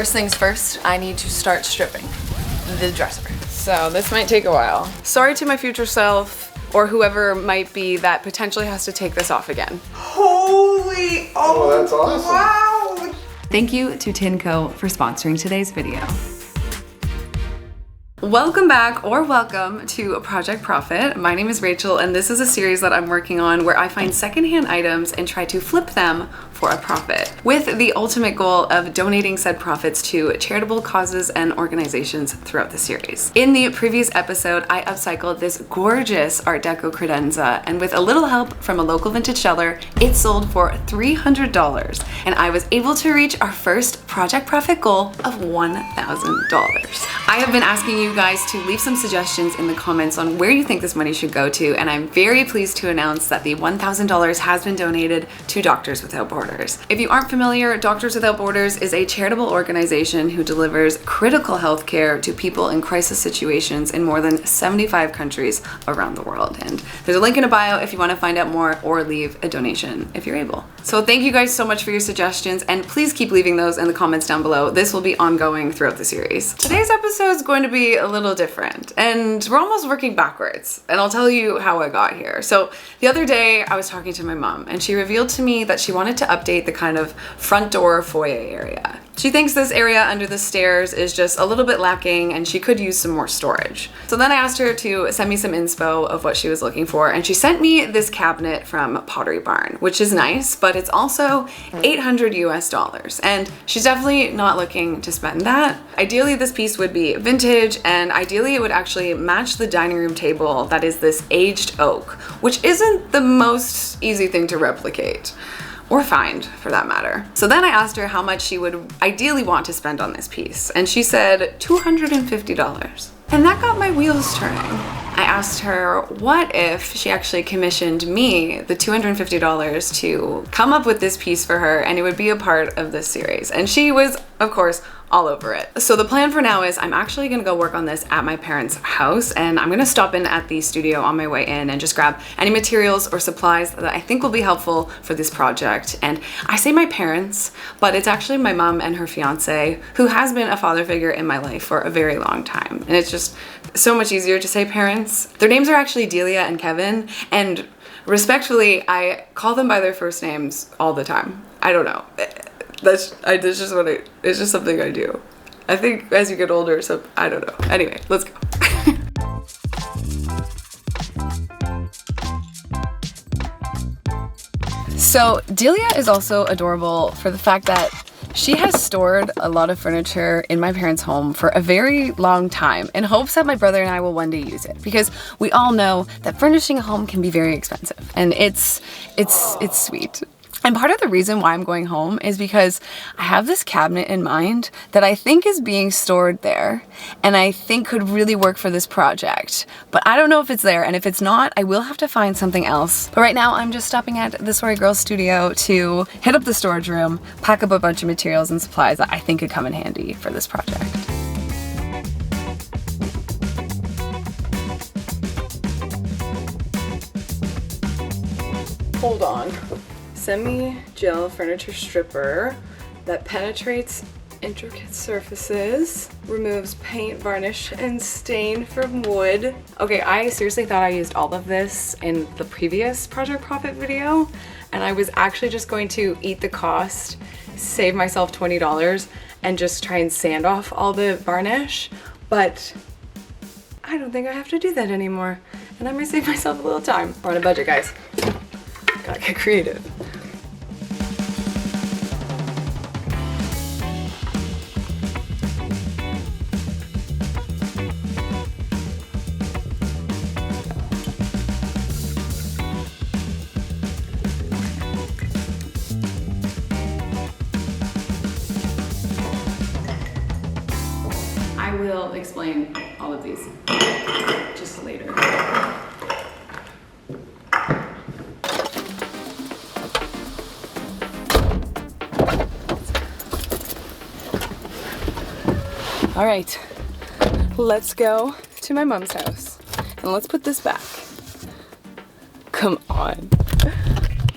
First things first, I need to start stripping the dresser. So this might take a while. Sorry to my future self or whoever might be that potentially has to take this off again. Holy, oh that's awesome. Wow. Thank you to Tinco for sponsoring today's video. Welcome back, or welcome to Project Profit. My name is Rachel, and this is a series that I'm working on where I find secondhand items and try to flip them for a profit, with the ultimate goal of donating said profits to charitable causes and organizations throughout the series. In the previous episode, I upcycled this gorgeous Art Deco credenza, and with a little help from a local vintage seller, it sold for $300, and I was able to reach our first Project Profit goal of $1,000. I have been asking you guys to leave some suggestions in the comments on where you think this money should go to, and I'm very pleased to announce that the $1,000 has been donated to Doctors Without Borders. If you aren't familiar, Doctors Without Borders is a charitable organization who delivers critical health care to people in crisis situations in more than 75 countries around the world. And there's a link in a bio if you want to find out more or leave a donation if you're able. So thank you guys so much for your suggestions, and please keep leaving those in the comments down below. This will be ongoing throughout the series. Today's episode is going to be a little different, and we're almost working backwards, and I'll tell you how I got here. So the other day I was talking to my mom, and she revealed to me that she wanted to update the kind of front door foyer area. She thinks this area under the stairs is just a little bit lacking and she could use some more storage. So then I asked her to send me some inspo of what she was looking for, and she sent me this cabinet from Pottery Barn, which is nice, but it's also $800 US, and she's definitely not looking to spend that. Ideally this piece would be vintage, and ideally it would actually match the dining room table that is this aged oak, which isn't the most easy thing to replicate. Or find, for that matter. So then I asked her how much she would ideally want to spend on this piece, and she said $250. And that got my wheels turning. I asked her what if she actually commissioned me the $250 to come up with this piece for her, and it would be a part of this series. And she was, of course, all over it. So the plan for now is I'm actually gonna go work on this at my parents' house, and I'm gonna stop in at the studio on my way in and just grab any materials or supplies that I think will be helpful for this project. And I say my parents, but it's actually my mom and her fiance, who has been a father figure in my life for a very long time. And it's just so much easier to say parents. Their names are actually Delia and Kevin, and respectfully, I call them by their first names all the time. I don't know. It's just something I do. I think as you get older, so I don't know. Anyway, let's go. So Delia is also adorable for the fact that she has stored a lot of furniture in my parents' home for a very long time in hopes that my brother and I will one day use it, because we all know that furnishing a home can be very expensive, and it's sweet. And part of the reason why I'm going home is because I have this cabinet in mind that I think is being stored there and I think could really work for this project. But I don't know if it's there, and if it's not, I will have to find something else. But right now I'm just stopping at TheSorryGirls studio to hit up the storage room, pack up a bunch of materials and supplies that I think could come in handy for this project. Hold on. Semi-gel furniture stripper that penetrates intricate surfaces, removes paint, varnish, and stain from wood. Okay, I seriously thought I used all of this in the previous Project Profit video, and I was actually just going to eat the cost, save myself $20, and just try and sand off all the varnish, but I don't think I have to do that anymore, and I'm gonna save myself a little time. We're on a budget, guys. Gotta get creative. I will explain all of these just later. All right, let's go to my mom's house and let's put this back. Come on.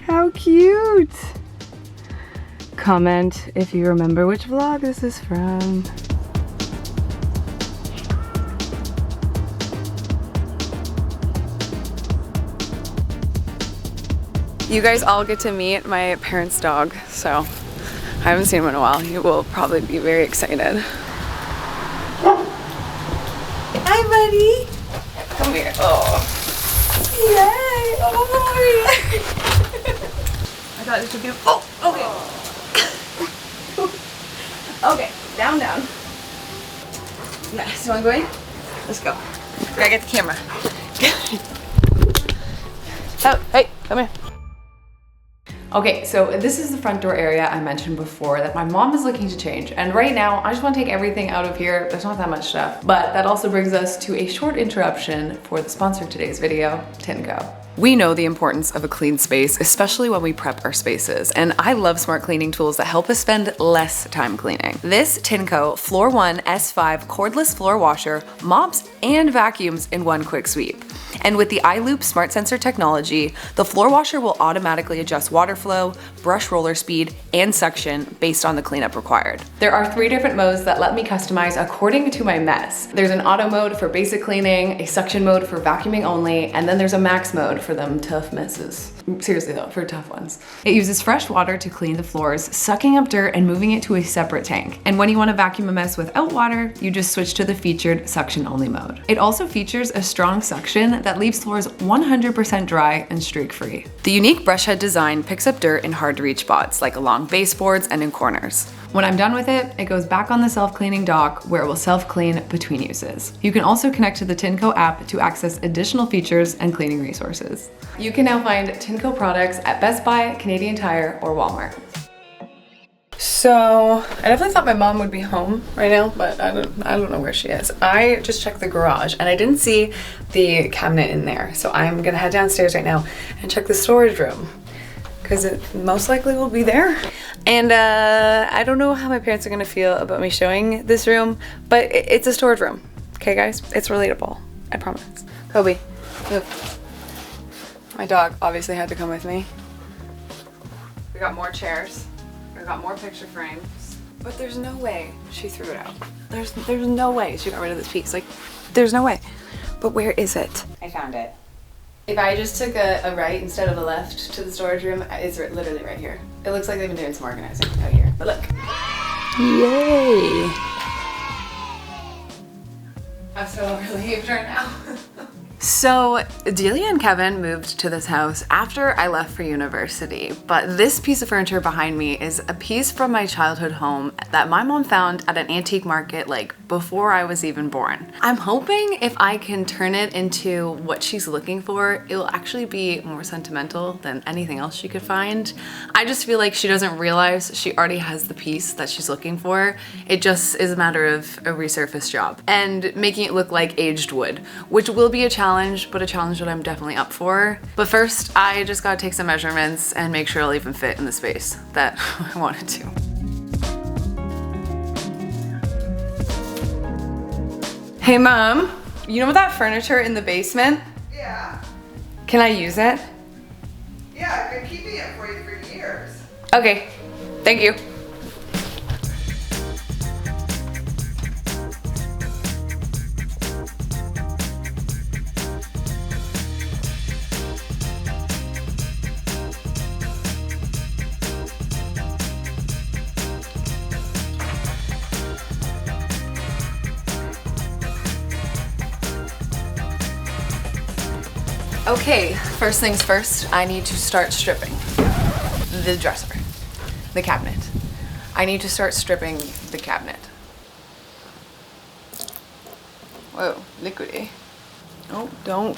How cute. comment if you remember which vlog this is from. You guys all get to meet my parents' dog, so I haven't seen him in a while. You will probably be very excited. Hi, buddy. Come here. Oh. Yay. Oh, yeah. I thought this would be. Oh, okay. Okay, down. Nice. You want to go in? Let's go. Gotta get the camera. Oh, hey, come here. Okay, so this is the front door area I mentioned before that my mom is looking to change. And right now, I just want to take everything out of here. There's not that much stuff. But that also brings us to a short interruption for the sponsor of today's video, ThinCo. We know the importance of a clean space, especially when we prep our spaces. And I love smart cleaning tools that help us spend less time cleaning. This ThinCo Floor 1 S5 cordless floor washer mops and vacuums in one quick sweep. And with the iLoop smart sensor technology, the floor washer will automatically adjust water flow, brush roller speed, and suction based on the cleanup required. There are 3 different modes that let me customize according to my mess. There's an auto mode for basic cleaning, a suction mode for vacuuming only, and then there's a max mode for them tough messes. Seriously though, for tough ones. It uses fresh water to clean the floors, sucking up dirt and moving it to a separate tank. And when you want to vacuum a mess without water, you just switch to the featured suction only mode. It also features a strong suction that leaves floors 100% dry and streak-free. The unique brush head design picks up dirt in hard to reach spots, like along baseboards and in corners. When I'm done with it, it goes back on the self-cleaning dock where it will self-clean between uses. You can also connect to the ThinCo app to access additional features and cleaning resources. You can now find ThinCo products at Best Buy, Canadian Tire, or Walmart. So, I definitely thought my mom would be home right now, but I don't know where she is. I just checked the garage and I didn't see the cabinet in there. So I'm gonna head downstairs right now and check the storage room because it most likely will be there. And I don't know how my parents are gonna feel about me showing this room, but it's a storage room. Okay guys, it's relatable, I promise. Kobe, move. My dog obviously had to come with me. We got more chairs. We got more picture frames. But there's no way she threw it out. There's no way she got rid of this piece. Like, there's no way. But where is it? I found it. If I just took a right instead of a left to the storage room, it's literally right here. It looks like they've been doing some organizing out here. But look. Yay! I'm so relieved right now. So Delia and Kevin moved to this house after I left for university, but this piece of furniture behind me is a piece from my childhood home that my mom found at an antique market like before I was even born. I'm hoping if I can turn it into what she's looking for, it will actually be more sentimental than anything else she could find. I just feel like she doesn't realize she already has the piece that she's looking for. It just is a matter of a resurface job and making it look like aged wood, which will be a challenge, but a challenge that I'm definitely up for. But first, I just gotta take some measurements and make sure it'll even fit in the space that I want it to. Hey Mom, you know that furniture in the basement? Yeah. Can I use it? Yeah, I've been keeping it for you for years. Okay, thank you. Okay, first things first, I need to start stripping the dresser, the cabinet. I need to start stripping the cabinet. Whoa, liquidy. Oh, don't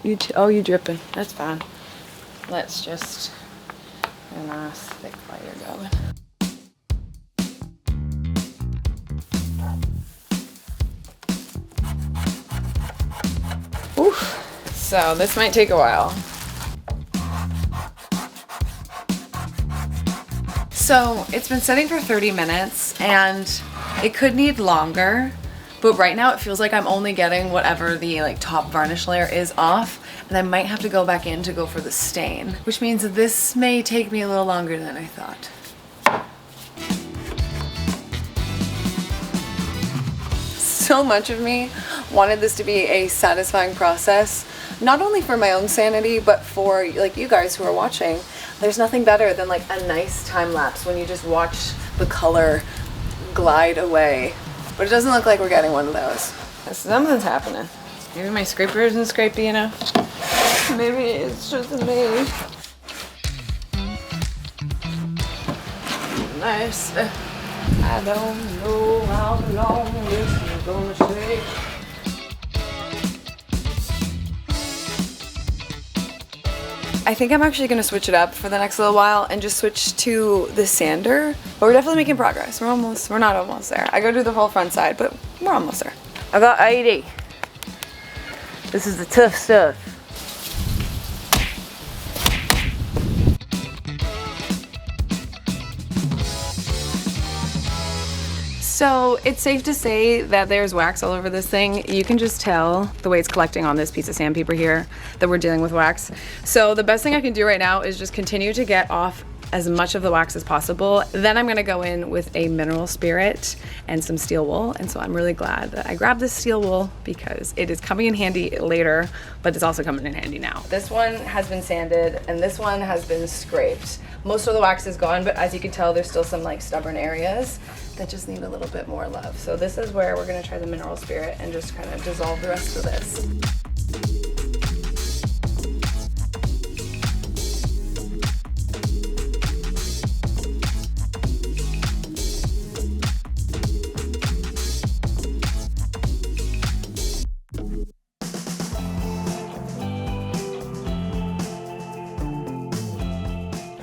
you're dripping. That's fine. Let's just get a nice thick fire going. Oof. So this might take a while. So it's been sitting for 30 minutes and it could need longer, but right now it feels like I'm only getting whatever the top varnish layer is off, and I might have to go back in to go for the stain, which means that this may take me a little longer than I thought. So much of me wanted this to be a satisfying process, not only for my own sanity, but for like you guys who are watching. There's nothing better than like a nice time lapse when you just watch the color glide away. But it doesn't look like we're getting one of those. Something's happening. Maybe my scraper isn't scrapey enough. Maybe it's just me. Nice. I don't know how long this is gonna take. I think I'm actually gonna switch it up for the next little while and just switch to the sander. But we're definitely making progress. We're not almost there. I gotta do the whole front side, but we're almost there. I got 80. This is the tough stuff. So it's safe to say that there's wax all over this thing. You can just tell the way it's collecting on this piece of sandpaper here that we're dealing with wax. So the best thing I can do right now is just continue to get off as much of the wax as possible. Then I'm gonna go in with a mineral spirit and some steel wool. And so I'm really glad that I grabbed this steel wool because it is coming in handy later, but it's also coming in handy now. This one has been sanded and this one has been scraped. Most of the wax is gone, but as you can tell, there's still some like stubborn areas that just need a little bit more love. So this is where we're gonna try the mineral spirit and just kind of dissolve the rest of this.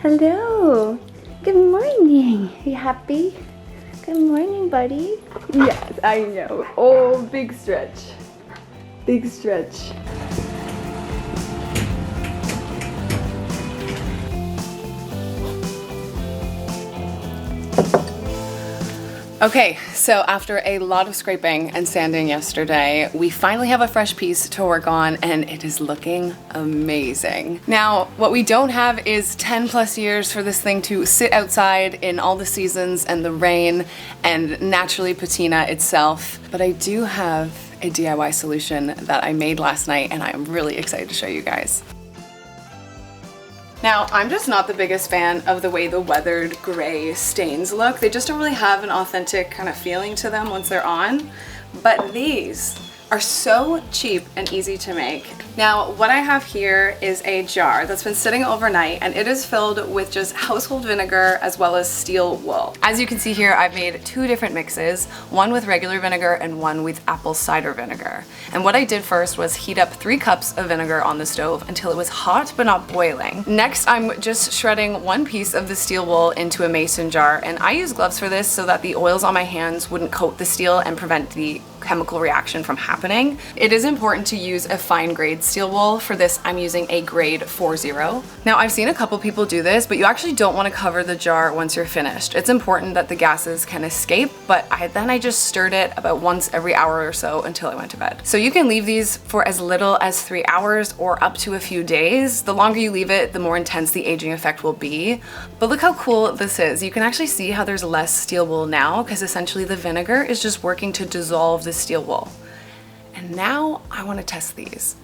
Hello. Good morning. Are you happy? Good morning, buddy. Yes, I know. Oh, big stretch. Big stretch. Okay, so after a lot of scraping and sanding yesterday, we finally have a fresh piece to work on and it is looking amazing. Now, what we don't have is 10 plus years for this thing to sit outside in all the seasons and the rain and naturally patina itself, but I do have a DIY solution that I made last night and I'm really excited to show you guys. Now, I'm just not the biggest fan of the way the weathered gray stains look. They just don't really have an authentic kind of feeling to them once they're on. But these are so cheap and easy to make. Now, what I have here is a jar that's been sitting overnight and it is filled with just household vinegar as well as steel wool. As you can see here, I've made two different mixes, one with regular vinegar and one with apple cider vinegar. And what I did first was heat up 3 cups of vinegar on the stove until it was hot but not boiling. Next, I'm just shredding 1 piece of the steel wool into a mason jar, and I use gloves for this so that the oils on my hands wouldn't coat the steel and prevent the chemical reaction from happening. It is important to use a fine grade steel wool. For this, I'm using a grade 40. Now, I've seen a couple people do this, but you actually don't want to cover the jar once you're finished. It's important that the gases can escape, but then I just stirred it about once every hour or so until I went to bed. So you can leave these for as little as 3 hours or up to a few days. The longer you leave it, the more intense the aging effect will be. But look how cool this is. You can actually see how there's less steel wool now because essentially the vinegar is just working to dissolve the steel wool. And now I want to test these.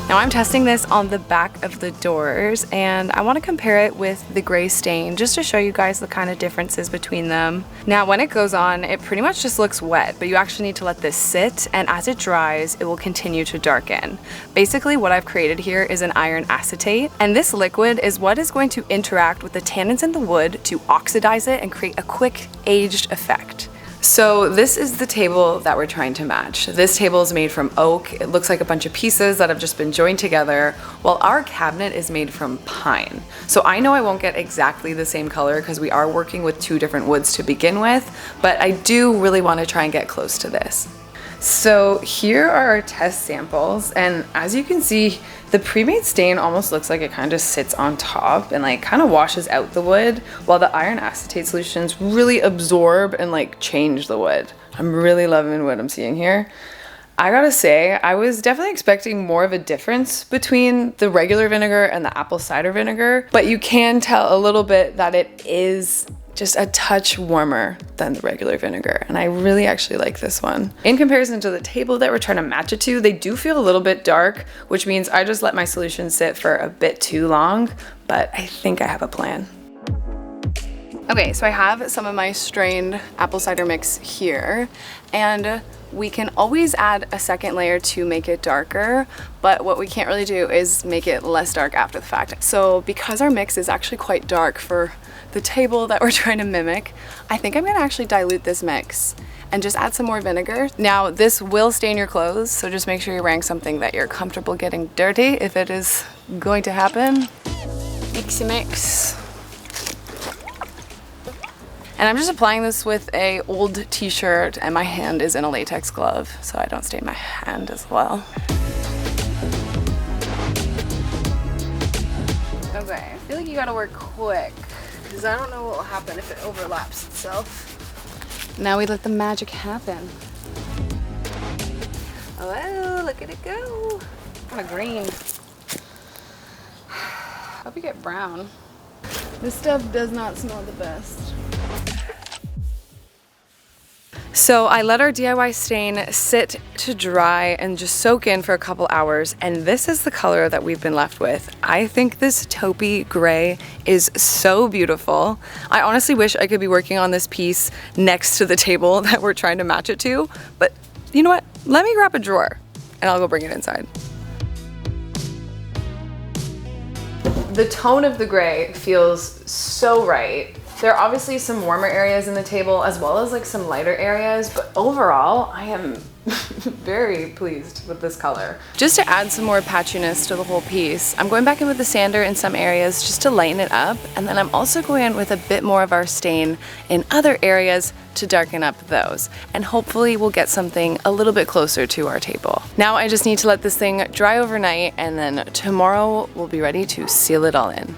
Now I'm testing this on the back of the doors and I want to compare it with the gray stain just to show you guys the kind of differences between them. Now when it goes on, it pretty much just looks wet, but you actually need to let this sit, and as it dries, it will continue to darken. Basically what I've created here is an iron acetate, and this liquid is what is going to interact with the tannins in the wood to oxidize it and create a quick aged effect. So this is the table that we're trying to match. This table is made from oak. It looks like a bunch of pieces that have just been joined together, while our cabinet is made from pine. So I know I won't get exactly the same color because we are working with 2 different woods to begin with, but I do really want to try and get close to this. So here are our test samples, and as you can see, the pre-made stain almost looks like it kind of sits on top and like kind of washes out the wood, while the iron acetate solutions really absorb and like change the wood. I'm really loving what I'm seeing here. I gotta say, I was definitely expecting more of a difference between the regular vinegar and the apple cider vinegar, but you can tell a little bit that it is just a touch warmer than the regular vinegar, and I really actually like this one. In comparison to the table that we're trying to match it to, they do feel a little bit dark, which means I just let my solution sit for a bit too long, but I think I have a plan. Okay, so I have some of my strained apple cider mix here, and we can always add a second layer to make it darker, but what we can't really do is make it less dark after the fact. So because our mix is actually quite dark for the table that we're trying to mimic, I think I'm gonna actually dilute this mix and just add some more vinegar. Now, this will stain your clothes, so just make sure you're wearing something that you're comfortable getting dirty if it is going to happen. Mixy mix. And I'm just applying this with a old t-shirt, and my hand is in a latex glove, so I don't stain my hand as well. Okay, I feel like you gotta work quick, because I don't know what will happen if it overlaps itself. Now we let the magic happen. Oh, look at it go. What a green. Hope you get brown. This stuff does not smell the best. So I let our DIY stain sit to dry and just soak in for a couple hours, and this is the color that we've been left with. I think this taupey gray is so beautiful. I honestly wish I could be working on this piece next to the table that we're trying to match it to, but you know what? Let me grab a drawer and I'll go bring it inside. The tone of the gray feels so right. There are obviously some warmer areas in the table as well as like some lighter areas, but overall I am very pleased with this color. Just to add some more patchiness to the whole piece, I'm going back in with the sander in some areas just to lighten it up, and then I'm also going in with a bit more of our stain in other areas to darken up those, and hopefully we'll get something a little bit closer to our table. Now I just need to let this thing dry overnight, and then tomorrow we'll be ready to seal it all in.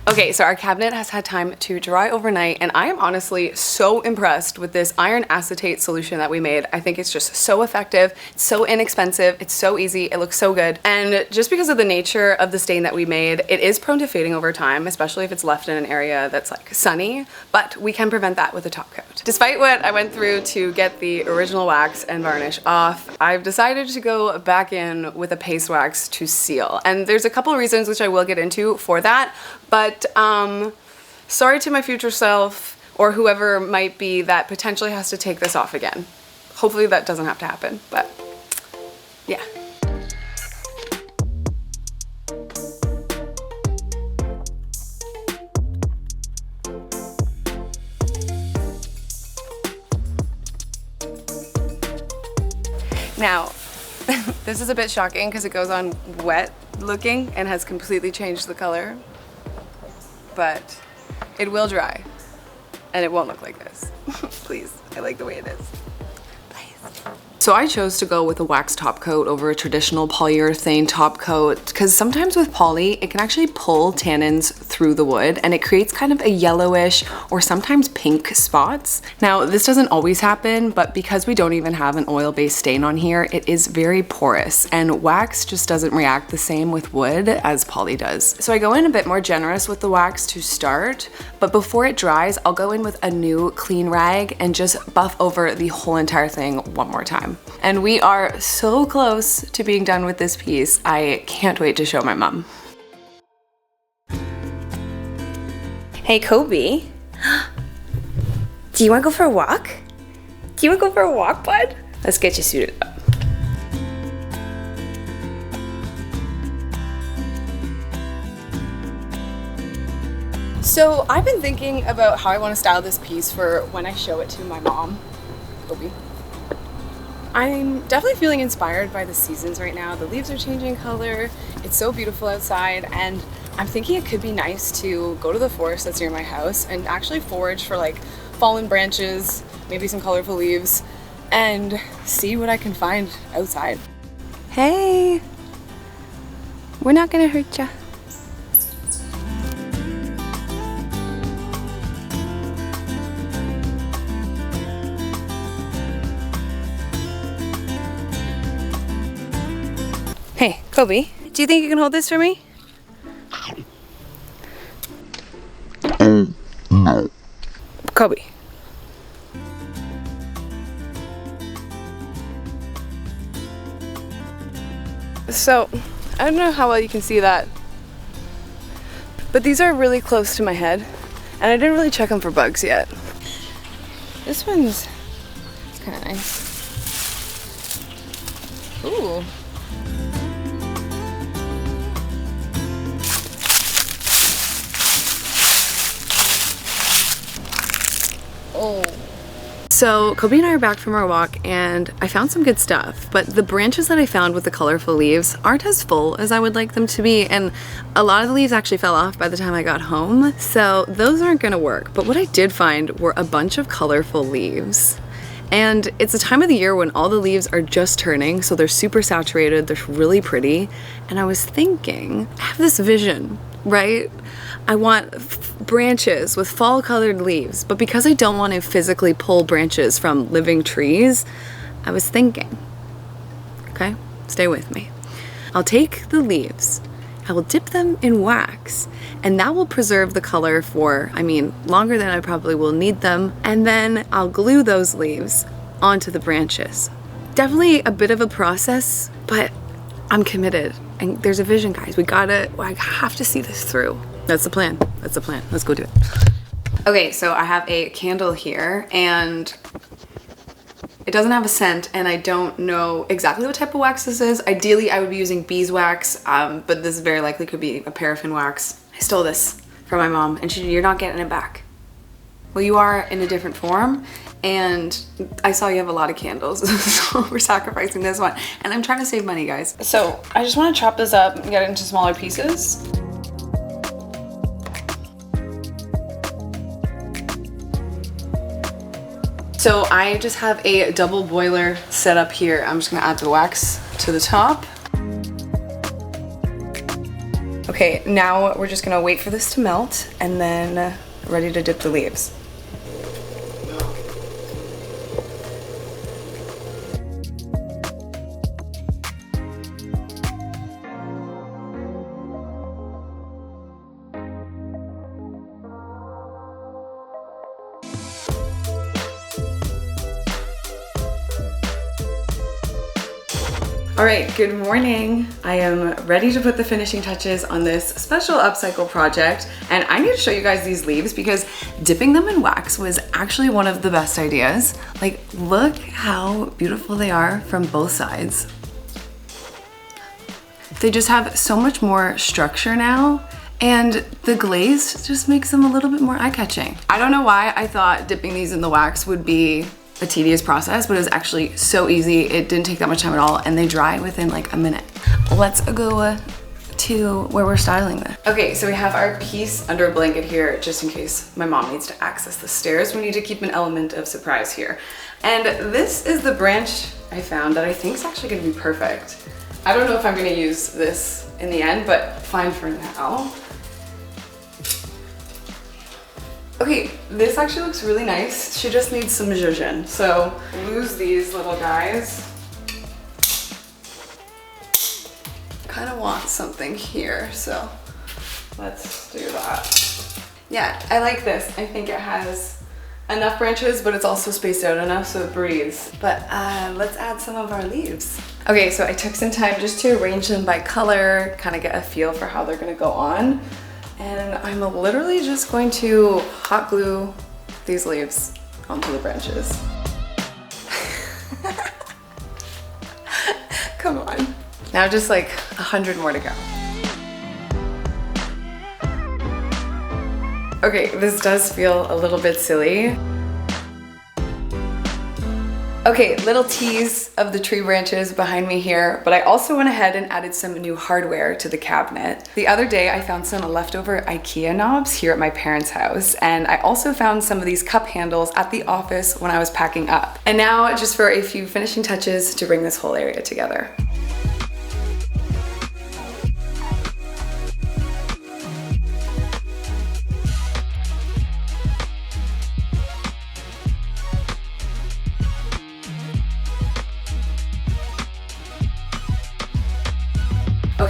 Okay, so our cabinet has had time to dry overnight, and I am honestly so impressed with this iron acetate solution that we made. I think it's just so effective, it's so inexpensive, it's so easy, it looks so good. And just because of the nature of the stain that we made, it is prone to fading over time, especially if it's left in an area that's like sunny, but we can prevent that with a top coat. Despite what I went through to get the original wax and varnish off, I've decided to go back in with a paste wax to seal. And there's a couple of reasons which I will get into for that, but sorry to my future self or whoever might be that potentially has to take this off again. Hopefully that doesn't have to happen, but yeah. Now, this is a bit shocking because it goes on wet looking and has completely changed the color, but it will dry and it won't look like this. Please, I like the way it is. Please. So I chose to go with a wax top coat over a traditional polyurethane top coat because sometimes with poly, it can actually pull tannins through the wood and it creates kind of a yellowish or sometimes pink spots. Now, this doesn't always happen, but because we don't even have an oil-based stain on here, it is very porous, and wax just doesn't react the same with wood as poly does. So I go in a bit more generous with the wax to start, but before it dries, I'll go in with a new clean rag and just buff over the whole entire thing one more time. And we are so close to being done with this piece. I can't wait to show my mom. Hey, Kobe. Do you want to go for a walk? Do you want to go for a walk, bud? Let's get you suited up. So I've been thinking about how I want to style this piece for when I show it to my mom, Kobe. I'm definitely feeling inspired by the seasons right now. The leaves are changing color, it's so beautiful outside, and I'm thinking it could be nice to go to the forest that's near my house and actually forage for like fallen branches, maybe some colorful leaves, and see what I can find outside. Hey, we're not gonna hurt ya. Kobe, do you think you can hold this for me? No. Kobe. So, I don't know how well you can see that, but these are really close to my head, and I didn't really check them for bugs yet. This one's kind of nice. Ooh. Oh. So Kobe and I are back from our walk and I found some good stuff, but the branches that I found with the colorful leaves aren't as full as I would like them to be, and a lot of the leaves actually fell off by the time I got home, so those aren't gonna work. But what I did find were a bunch of colorful leaves. And it's a time of the year when all the leaves are just turning, so they're super saturated, they're really pretty. And I was thinking, I have this vision, right? I want branches with fall colored leaves, but because I don't want to physically pull branches from living trees, I was thinking, okay, stay with me. I'll take the leaves, I will dip them in wax, and that will preserve the color for, longer than I probably will need them, and then I'll glue those leaves onto the branches. Definitely a bit of a process, but I'm committed, and there's a vision, guys. I have to see this through. That's the plan. That's the plan. Let's go do it. Okay, so I have a candle here, and it doesn't have a scent, and I don't know exactly what type of wax this is. Ideally, I would be using beeswax, but this very likely could be a paraffin wax. I stole this from my mom, and you're not getting it back. Well, you are in a different form, and I saw you have a lot of candles, so we're sacrificing this one. And I'm trying to save money, guys. So I just want to chop this up and get it into smaller pieces. So I just have a double boiler set up here. I'm just gonna add the wax to the top. Okay, now we're just gonna wait for this to melt and then ready to dip the leaves. All right, good morning. I am ready to put the finishing touches on this special upcycle project, and I need to show you guys these leaves because dipping them in wax was actually one of the best ideas. Like, look how beautiful they are from both sides. They just have so much more structure now, and the glaze just makes them a little bit more eye-catching. I don't know why I thought dipping these in the wax would be a tedious process, but it was actually so easy. It didn't take that much time at all, and they dry within like a minute. Let's go to where we're styling this. Okay, so we have our piece under a blanket here, just in case my mom needs to access the stairs. We need to keep an element of surprise here. And this is the branch I found that I think is actually gonna be perfect. I don't know if I'm gonna use this in the end, but fine for now. Okay, this actually looks really nice. She just needs some zhuzh. So lose these little guys. Kind of want something here, so let's do that. Yeah, I like this. I think it has enough branches, but it's also spaced out enough so it breathes. But let's add some of our leaves. Okay, so I took some time just to arrange them by color, kind of get a feel for how they're gonna go on. And I'm literally just going to hot glue these leaves onto the branches. Come on. Now just like 100 more to go. Okay, this does feel a little bit silly. Okay, little tease of the tree branches behind me here, but I also went ahead and added some new hardware to the cabinet. The other day I found some leftover IKEA knobs here at my parents' house, and I also found some of these cup handles at the office when I was packing up. And now just for a few finishing touches to bring this whole area together.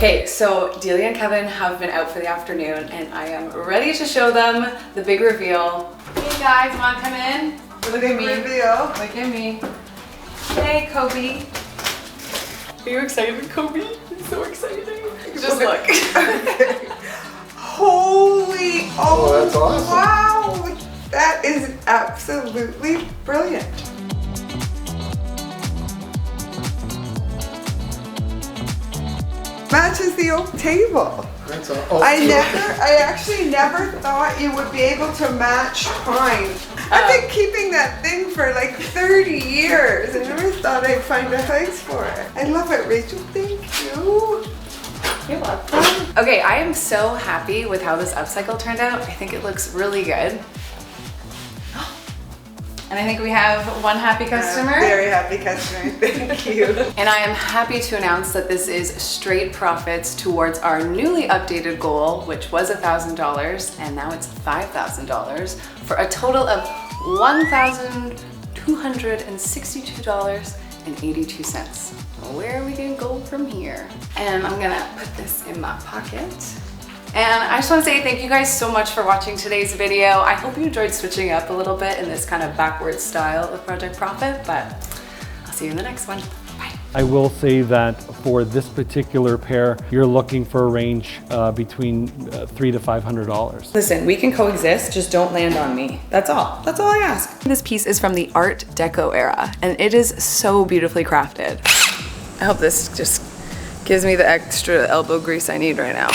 Okay, so Delia and Kevin have been out for the afternoon and I am ready to show them the big reveal. Hey guys, wanna come in? Look at me. Reveal. Look at me. Hey, Kobe. Are you excited, Kobe? It's so exciting. Just look. Holy, Oh, that's awesome. Wow, that is absolutely brilliant. Matches the oak table. That's all. I actually never thought you would be able to match pine. I've been keeping that thing for like 30 years. I never thought I'd find a place for it. I love it, Rachel. Thank you. You're welcome. Okay, I am so happy with how this upcycle turned out. I think it looks really good. And I think we have one happy customer. Very happy customer. Thank you. And I am happy to announce that this is straight profits towards our newly updated goal, which was $1,000, and now it's $5,000 for a total of $1,262.82. Where are we gonna go from here? And I'm gonna put this in my pocket. And I just want to say thank you guys so much for watching today's video. I hope you enjoyed switching up a little bit in this kind of backwards style of Project Profit, but I'll see you in the next one. Bye. I will say that for this particular pair, you're looking for a range between $300 to $500. Listen, we can coexist, just don't land on me. That's all. That's all I ask. This piece is from the Art Deco era, and it is so beautifully crafted. I hope this just gives me the extra elbow grease I need right now.